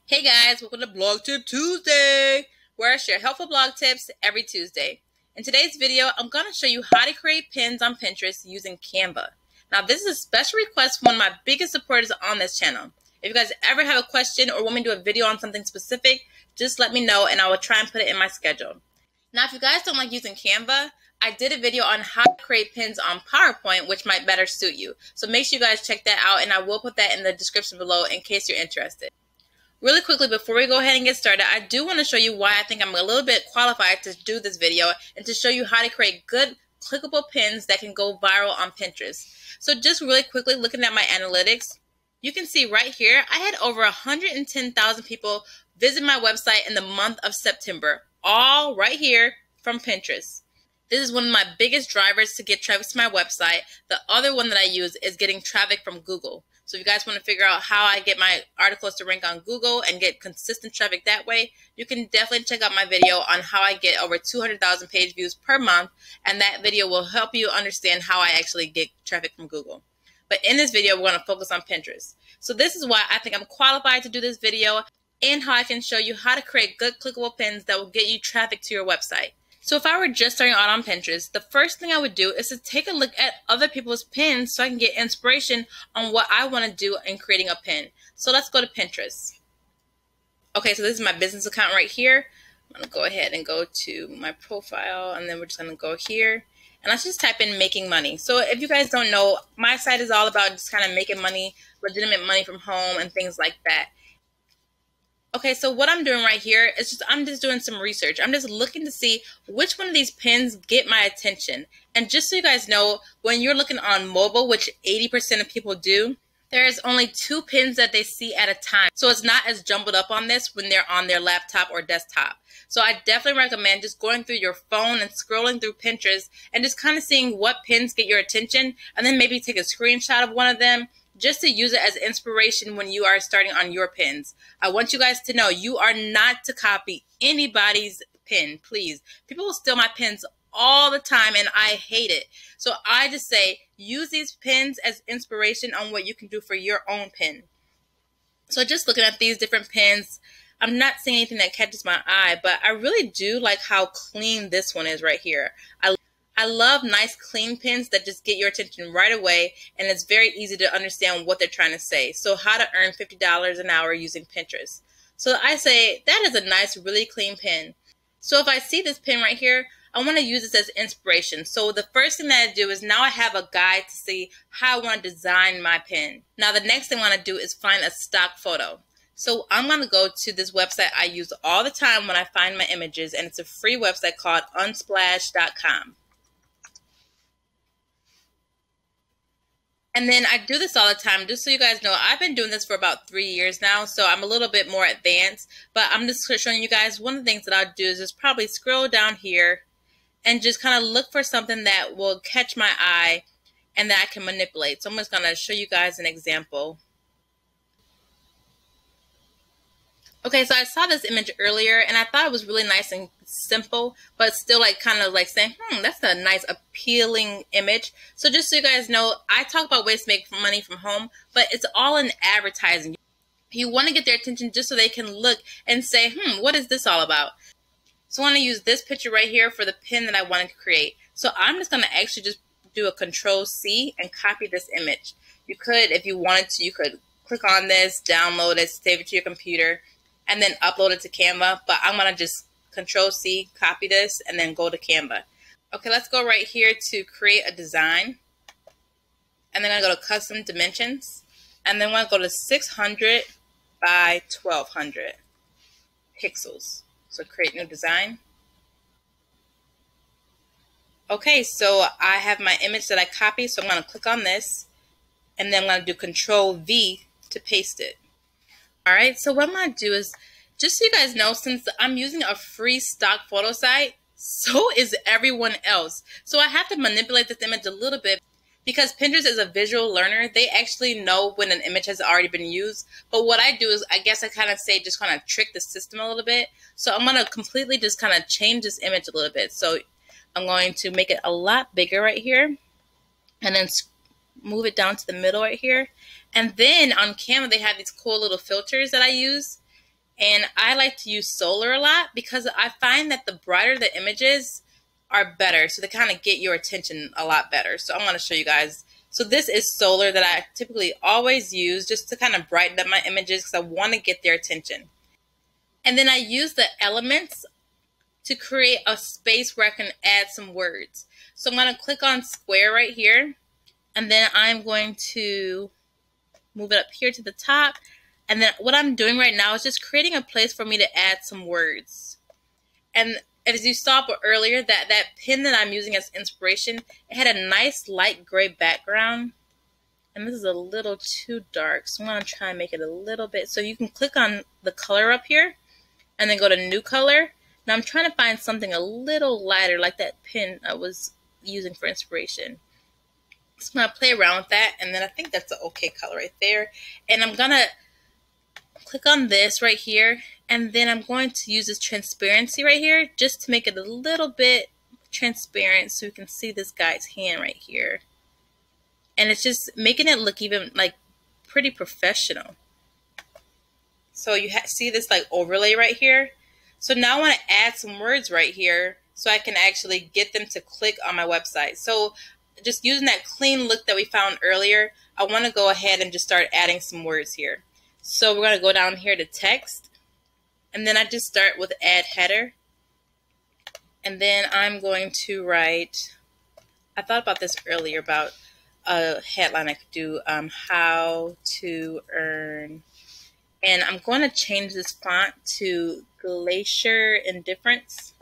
Hey guys, welcome to Blog Tip Tuesday, where I share helpful blog tips every Tuesday. In today's video, I'm going to show you how to create pins on Pinterest using Canva. Now, this is a special request from one of my biggest supporters on this channel. If you guys ever have a question or want me to do a video on something specific, just let me know and I will try and put it in my schedule. Now, if you guys don't like using Canva, I did a video on how to create pins on PowerPoint, which might better suit you. So make sure you guys check that out, and I will put that in the description below in case you're interested. Really quickly, before we go ahead and get started, I do want to show you why I think I'm a little bit qualified to do this video and to show you how to create good clickable pins that can go viral on Pinterest. So just really quickly looking at my analytics, you can see right here, I had over 110,000 people visit my website in the month of September, all right here from Pinterest. This is one of my biggest drivers to get traffic to my website. The other one that I use is getting traffic from Google. So if you guys want to figure out how I get my articles to rank on Google and get consistent traffic that way, you can definitely check out my video on how I get over 200,000 page views per month, and that video will help you understand how I actually get traffic from Google. But in this video, we're going to focus on Pinterest. So this is why I think I'm qualified to do this video and how I can show you how to create good clickable pins that will get you traffic to your website. So if I were just starting out on Pinterest, the first thing I would do is to take a look at other people's pins so I can get inspiration on what I want to do in creating a pin. So let's go to Pinterest. Okay, so this is my business account right here. I'm going to go ahead and go to my profile, and then we're just going to go here. And let's just type in making money. So if you guys don't know, my site is all about just kind of making money, legitimate money from home and things like that. Okay, so what I'm doing right here is I'm just doing some research. I'm just looking to see which one of these pins get my attention. And just so you guys know, when you're looking on mobile, which 80% of people do, there is only 2 pins that they see at a time. So it's not as jumbled up on this when they're on their laptop or desktop. So I definitely recommend just going through your phone and scrolling through Pinterest and just kind of seeing what pins get your attention, and then maybe take a screenshot of one of them, just to use it as inspiration when you are starting on your pins. I want you guys to know you are not to copy anybody's pin, please. People will steal my pins all the time, and I hate it. So I just say use these pins as inspiration on what you can do for your own pin. So just looking at these different pins, I'm not seeing anything that catches my eye, but I really do like how clean this one is right here. I love nice clean pins that just get your attention right away, and it's very easy to understand what they're trying to say. So how to earn $50 an hour using Pinterest. So I say that is a nice, really clean pin. So if I see this pin right here, I want to use this as inspiration. So the first thing that I do is now I have a guide to see how I want to design my pin. Now the next thing I want to do is find a stock photo. So I'm going to go to this website I use all the time when I find my images, and it's a free website called unsplash.com. And then I do this all the time, just so you guys know, I've been doing this for about 3 years now, so I'm a little bit more advanced. But I'm just showing you guys one of the things that I'll do is just probably scroll down here and just kind of look for something that will catch my eye and that I can manipulate. So I'm just going to show you guys an example. Okay, so I saw this image earlier, and I thought it was really nice and simple, but still like kind of like saying, that's a nice appealing image. So just so you guys know, I talk about ways to make money from home, but it's all in advertising. You want to get their attention just so they can look and say, what is this all about? So I want to use this picture right here for the pin that I want to create. So I'm just going to actually just do a Control-C and copy this image. You could, if you wanted to, you could click on this, download it, save it to your computer, and then upload it to Canva. But I'm going to just Control-C, copy this, and then go to Canva. Okay, let's go right here to create a design. And then I'm going to go to custom dimensions. And then I'm going to go to 600 by 1200 pixels. So create new design. Okay, so I have my image that I copied. So I'm going to click on this. And then I'm going to do Control-V to paste it. Alright, so what I'm going to do is, just so you guys know, since I'm using a free stock photo site, so is everyone else. So I have to manipulate this image a little bit because Pinterest is a visual learner. They actually know when an image has already been used. But what I do is, I guess I kind of say, just kind of trick the system a little bit. So I'm going to completely just kind of change this image a little bit. So I'm going to make it a lot bigger right here. And then move it down to the middle right here. And then on Canva, they have these cool little filters that I use. And I like to use solar a lot because I find that the brighter the images are better. So they kind of get your attention a lot better. So I'm going to show you guys. So this is solar that I typically always use just to kind of brighten up my images because I want to get their attention. And then I use the elements to create a space where I can add some words. So I'm going to click on square right here. And then I'm going to move it up here to the top. And then what I'm doing right now is just creating a place for me to add some words. And as you saw earlier, that pen that I'm using as inspiration, it had a nice light gray background. And this is a little too dark, so I'm going to try and make it a little bit. So you can click on the color up here and then go to new color. Now I'm trying to find something a little lighter like that pen I was using for inspiration. So I'm going to play around with that, and then I think that's an okay color right there. And I'm going to click on this right here, and then I'm going to use this transparency right here just to make it a little bit transparent so you can see this guy's hand right here. And it's just making it look even like pretty professional. So you see this like overlay right here. So now I want to add some words right here so I can actually get them to click on my website. So just using that clean look that we found earlier, I want to go ahead and just start adding some words here. So we're going to go down here to text, and then I just start with add header. And then I'm going to write, I thought about this earlier about a headline I could do, how to earn. And I'm going to change this font to Glacier Indifference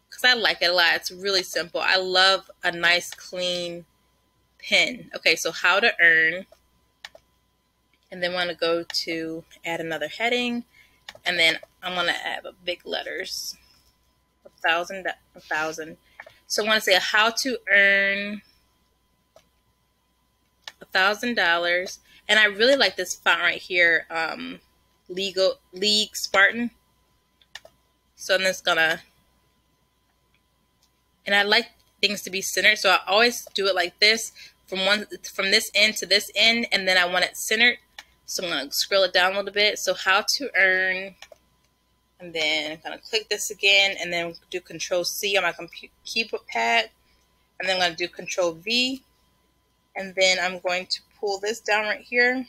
because I like it a lot. It's really simple. I love a nice clean pen. Okay, so how to earn. And then want to go to add another heading. And then I'm going to add big letters. 1,000. So I want to say how to earn $1,000. And I really like this font right here, League Spartan. So I'm just gonna, and I like things to be centered, so I always do it like this, from this end to this end, and then I want it centered. So I'm gonna scroll it down a little bit. So how to earn, and then I'm gonna click this again, and then do Control C on my keyboard pad, and then I'm gonna do Control V, and then I'm going to pull this down right here,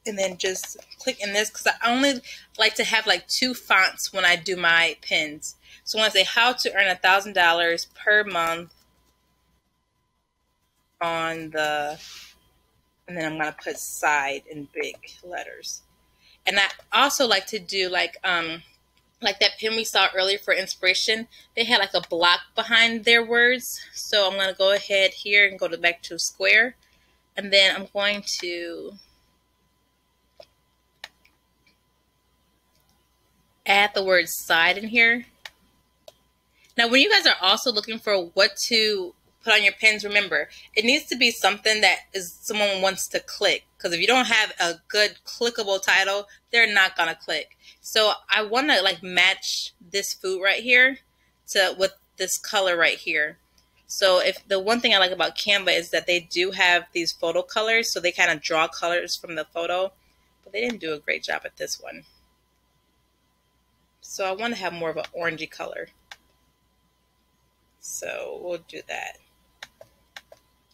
and then just click in this because I only like to have like 2 fonts when I do my pins. So I want to say how to earn $1,000 per month on the, and then I'm going to put side in big letters. And I also like to do like that pen we saw earlier for inspiration. They had like a block behind their words. So I'm going to go ahead here and go back to square. And then I'm going to add the word side in here. Now, when you guys are also looking for what to put on your pins, remember, it needs to be something that is someone wants to click. Because if you don't have a good clickable title, they're not going to click. So I want to like match this food right here with this color right here. So if the one thing I like about Canva is that they do have these photo colors, so they kind of draw colors from the photo, but they didn't do a great job at this one. So I want to have more of an orangey color. So we'll do that.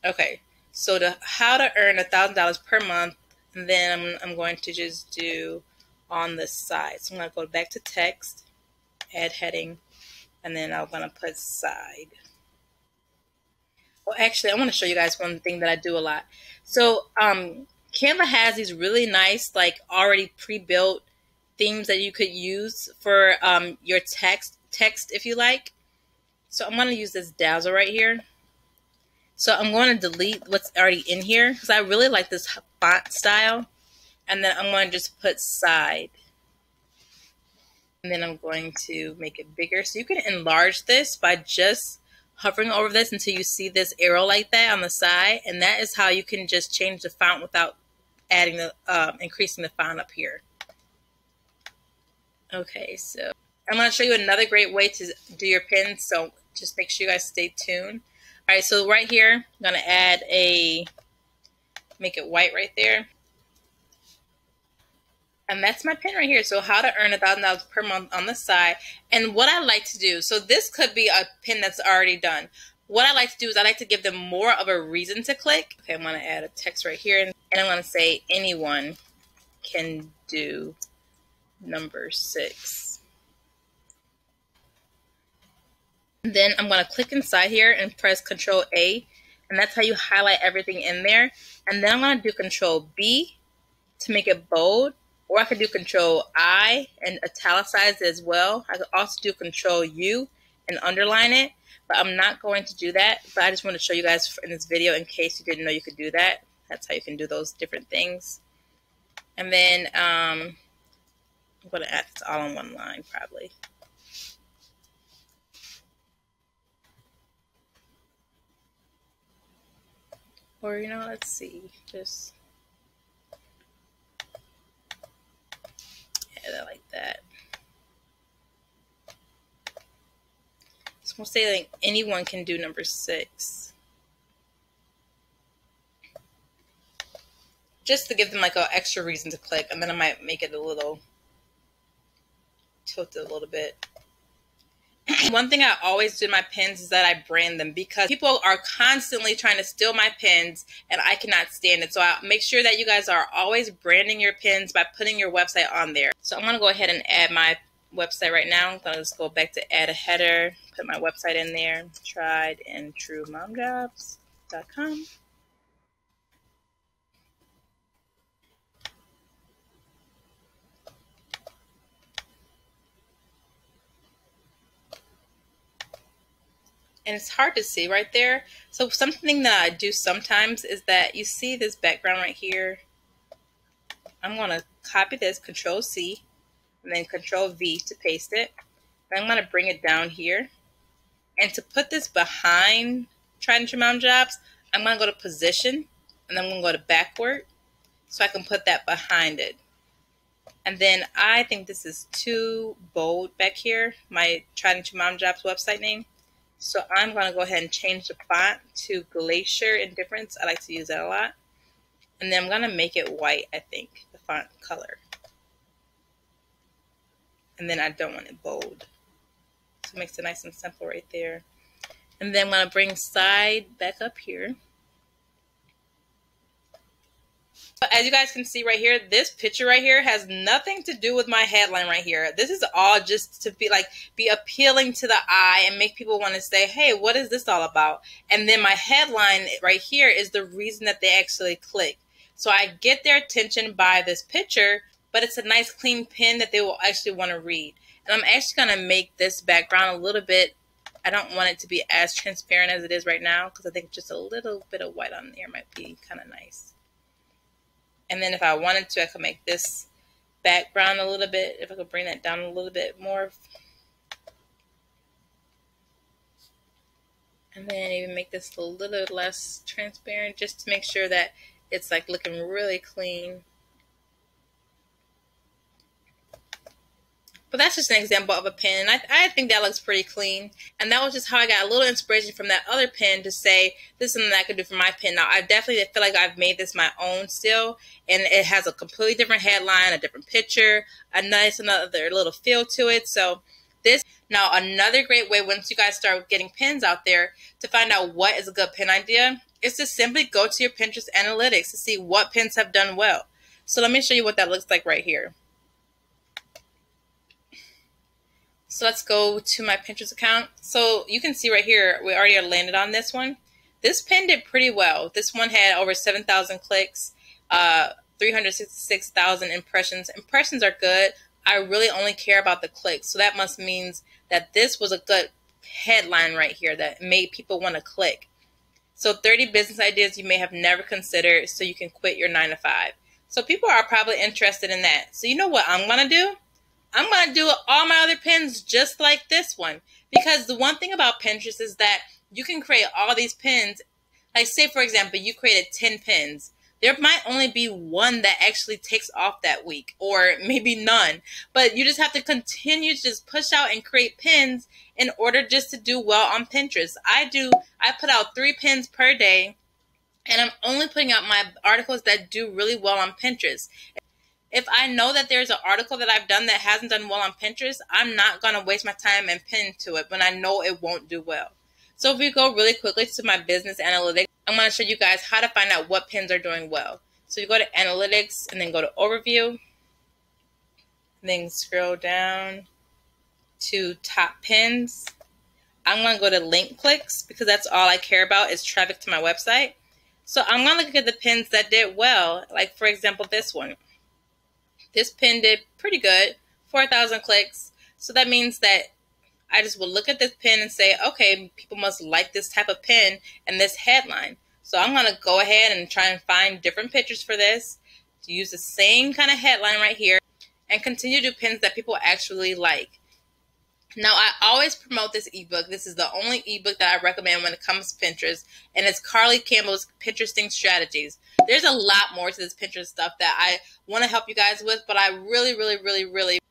Okay, so how to earn $1,000 per month, and then I'm going to just do on the side. So I'm going to go back to text, add heading, and then I'm going to put side. Well, actually, I want to show you guys one thing that I do a lot. So Canva has these really nice, like already pre-built themes that you could use for your text if you like. So I'm going to use this dazzle right here. So I'm going to delete what's already in here because I really like this font style. And then I'm going to just put side. And then I'm going to make it bigger. So you can enlarge this by just hovering over this until you see this arrow like that on the side. And that is how you can just change the font without adding the increasing the font up here. Okay, so I'm going to show you another great way to do your pins. So just make sure you guys stay tuned. All right, so right here, I'm going to add make it white right there. And that's my pin right here. So how to earn $1,000 per month on the side. And what I like to do, so this could be a pin that's already done. What I like to do is I like to give them more of a reason to click. Okay, I'm going to add a text right here. And I'm going to say anyone can do number 6. And then I'm going to click inside here and press Control A. And that's how you highlight everything in there. And then I'm going to do Control B to make it bold. Or I could do Control I and italicize it as well. I could also do Control U and underline it. But I'm not going to do that. But I just want to show you guys in this video in case you didn't know you could do that. That's how you can do those different things. And then I'm going to add this all on one line probably. Or, you know, let's see. Just add it like that. So we'll say like anyone can do number 6. Just to give them like an extra reason to click, and then I might make it a little tilted a little bit. One thing I always do in my pins is that I brand them because people are constantly trying to steal my pins and I cannot stand it. So I make sure that you guys are always branding your pins by putting your website on there. So I'm going to go ahead and add my website right now. I'm going to just go back to add a header, put my website in there, triedandtruemomjobs.com. And it's hard to see right there. So something that I do sometimes is that you see this background right here. I'm going to copy this, Control C, and then Control V to paste it. Then I'm going to bring it down here. And to put this behind Tried and True Mom Jobs, I'm going to go to Position, and then I'm going to go to Backward, so I can put that behind it. And then I think this is too bold back here, my Tried and True Mom Jobs website name. So I'm going to go ahead and change the font to Glacier Indifference. I like to use that a lot. And then I'm going to make it white, I think, the font color. And then I don't want it bold. So it makes it nice and simple right there. And then I'm going to bring side back up here. But as you guys can see right here, this picture right here has nothing to do with my headline right here. This is all just to be appealing to the eye and make people want to say, hey, what is this all about? And then my headline right here is the reason that they actually click. So I get their attention by this picture, but it's a nice clean pin that they will actually want to read. And I'm actually going to make this background a little bit, I don't want it to be as transparent as it is right now because I think just a little bit of white on there might be kind of nice. And then if I wanted to, I could make this background a little bit. If I could bring that down a little bit more. And then even make this a little less transparent just to make sure that it's like looking really clean. But that's just an example of a pin. I think that looks pretty clean. And that was just how I got a little inspiration from that other pin to say, this is something that I could do for my pin. Now, I definitely feel like I've made this my own still. And it has a completely different headline, a different picture, a nice another little feel to it. So this, now another great way once you guys start getting pins out there to find out what is a good pin idea is to simply go to your Pinterest analytics to see what pins have done well. So let me show you what that looks like right here. So let's go to my Pinterest account. So you can see right here, we already landed on this one. This pin did pretty well. This one had over 7,000 clicks, 366,000 impressions. Impressions are good. I really only care about the clicks. So that must means that this was a good headline right here that made people want to click. So 30 business ideas you may have never considered so you can quit your 9-to-5. So people are probably interested in that. So you know what I'm going to do? I'm going to do all my other pins just like this one. Because the one thing about Pinterest is that you can create all these pins. Like say, for example, you created 10 pins. There might only be one that actually takes off that week, or maybe none. But you just have to continue to just push out and create pins in order just to do well on Pinterest. I put out 3 pins per day, and I'm only putting out my articles that do really well on Pinterest. If I know that there's an article that I've done that hasn't done well on Pinterest, I'm not going to waste my time and pin to it when I know it won't do well. So if we go really quickly to my business analytics, I'm going to show you guys how to find out what pins are doing well. So you go to analytics and then go to overview, and then scroll down to top pins. I'm going to go to link clicks because that's all I care about is traffic to my website. So I'm going to look at the pins that did well, like for example this one. This pin did pretty good, 4,000 clicks. So that means that I just will look at this pin and say, okay, people must like this type of pin and this headline. So I'm going to go ahead and try and find different pictures for this, to use the same kind of headline right here, and continue to do pins that people actually like. Now, I always promote this ebook. This is the only ebook that I recommend when it comes to Pinterest, and it's Carly Campbell's Pinteresting Strategies. There's a lot more to this Pinterest stuff that I want to help you guys with, but I really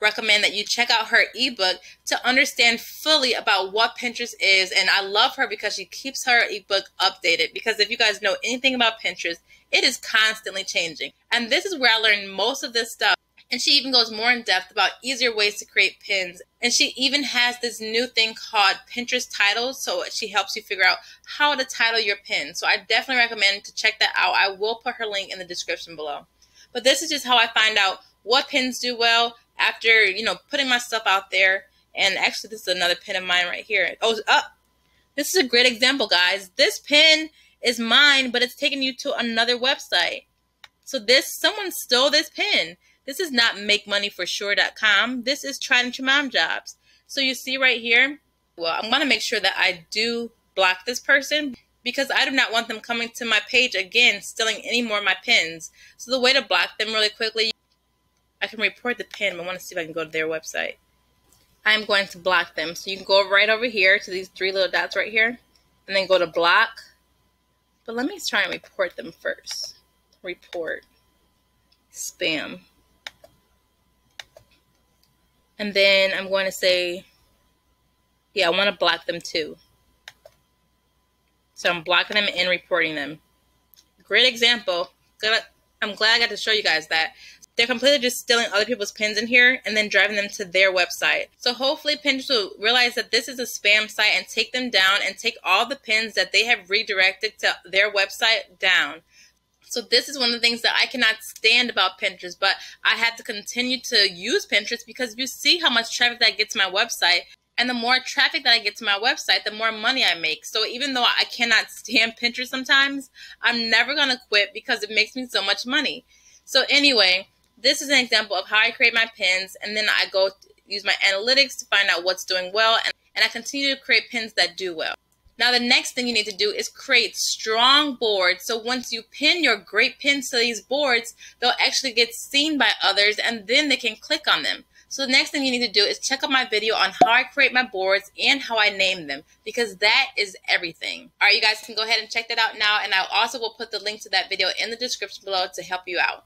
recommend that you check out her ebook to understand fully about what Pinterest is. And I love her because she keeps her ebook updated, because if you guys know anything about Pinterest, it is constantly changing. And this is where I learned most of this stuff. And she even goes more in depth about easier ways to create pins. And she even has this new thing called Pinterest titles. So she helps you figure out how to title your pin. So I definitely recommend to check that out. I will put her link in the description below. But this is just how I find out what pins do well after, putting my stuff out there. And actually, this is another pin of mine right here. This is a great example, guys. This pin is mine, but it's taking you to another website. So someone stole this pin. This is not makemoneyforsure.com. This is Tried and True Mom Jobs. So you see right here, well, I'm going to make sure that I do block this person because I do not want them coming to my page again, stealing any more of my pins. So the way to block them really quickly, I can report the pin, but I want to see if I can go to their website. I'm going to block them. So you can go right over here to these three little dots right here and then go to block. But let me try and report them first. Report. Spam. And then I'm going to say, yeah, I want to block them too. So I'm blocking them and reporting them. Great example. I'm glad I got to show you guys that. They're completely just stealing other people's pins in here and then driving them to their website. So hopefully Pinterest will realize that this is a spam site and take them down and take all the pins that they have redirected to their website down. So this is one of the things that I cannot stand about Pinterest, but I had to continue to use Pinterest because you see how much traffic that I get to my website. And the more traffic that I get to my website, the more money I make. So even though I cannot stand Pinterest sometimes, I'm never going to quit because it makes me so much money. So anyway, this is an example of how I create my pins. And then I go use my analytics to find out what's doing well. And I continue to create pins that do well. Now, the next thing you need to do is create strong boards. So once you pin your great pins to these boards, they'll actually get seen by others and then they can click on them. So the next thing you need to do is check out my video on how I create my boards and how I name them, because that is everything. All right, you guys can go ahead and check that out now. And I also will put the link to that video in the description below to help you out.